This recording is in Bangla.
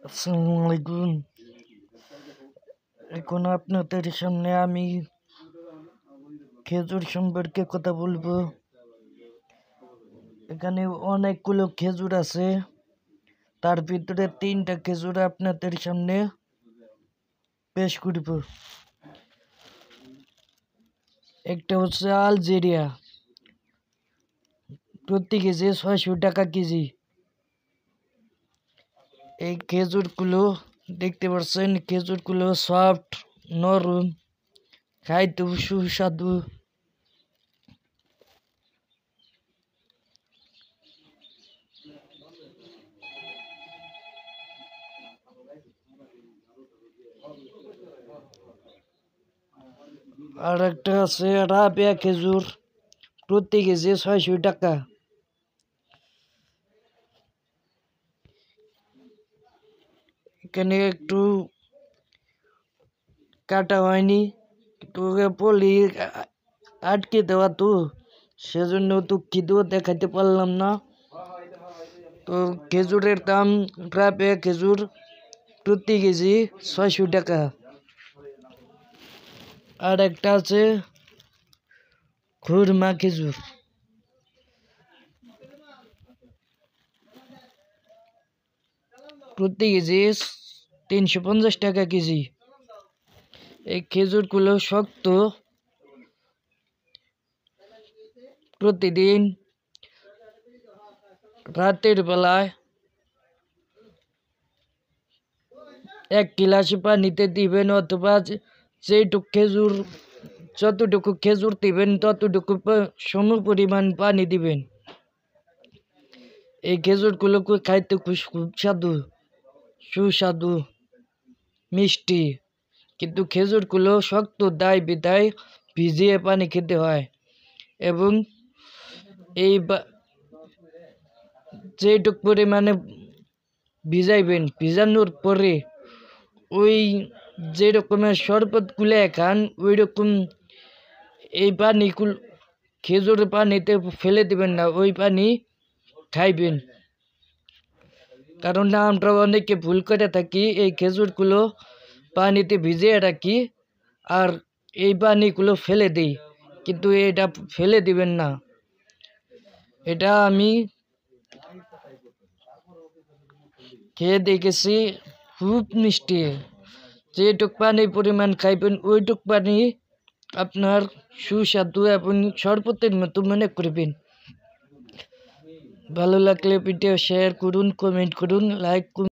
আসসালামু আলাইকুম। এখন আপনাদের সামনে আমি খেজুর সম্পর্কে কথা বলবো। এখানে অনেকগুলো খেজুর আছে, তার ভিতরে 3টা খেজুর আপনাদের সামনে পেশ করব। একটা হচ্ছে আলজেরিয়া, প্রতি কেজি 600 টাকা কেজি। এই খেজুরগুলো দেখতে পাচ্ছেন, খেজুরগুলো সফট, নরম, খাইতে সুস্বাদু। আর একটা আছে রাবেয়া খেজুর, প্রতি কেজি 600 টাকা। এখানে একটু কাটা হয়নি, তো পলি আটকে দেওয়া, তো সেজন্য দুঃখিত, দেখাতে পারলাম না। তো খেজুরের দাম রাবেয়া খেজুর প্রতি কেজি 600 টাকা। আর একটা আছে খুরমা খেজুর, প্রতি কেজি 350 টাকা কেজি। এই খেজুরগুলো শক্ত, প্রতিদিন রাতের বেলায় 1 গিলাস পানিতে দিবেন, অথবা যতটুকু খেজুর দিবেন ততটুকু সম পরিমাণ পানি দিবেন। এই খেজুরগুলো খাইতে খুব সুস্বাদু, মিষ্টি, কিন্তু খেজুরগুলো শক্ত দায় বিদায় ভিজিয়ে পানি খেতে হয়। এবং এই যেটুক পরিমাণে ভিজাইবেন, ভিজানোর পরে ওই যে রকমের শরবত গুলে খান, ওই রকম এই পানি খেজুরের পানিতে ফেলে দিবেন না, ওই পানি খাইবেন। কারণ আমরা অনেকে ভুল করে থাকি, এই খেজুরগুলো পানিতে ভিজিয়ে রাখি আর এই পানিগুলো ফেলে দিই, কিন্তু এটা ফেলে দিবেন না। এটা আমি খেয়ে দেখেছি, খুব মিষ্টি। যেটুক পানির পরিমাণ খাইবেন ওইটুক পানি আপনার সুস্বাদু এবং শরবতের মতো মনে করবেন। ভালো লাগলে ভিডিও শেয়ার করুন, কমেন্ট করুন, লাইক করুন।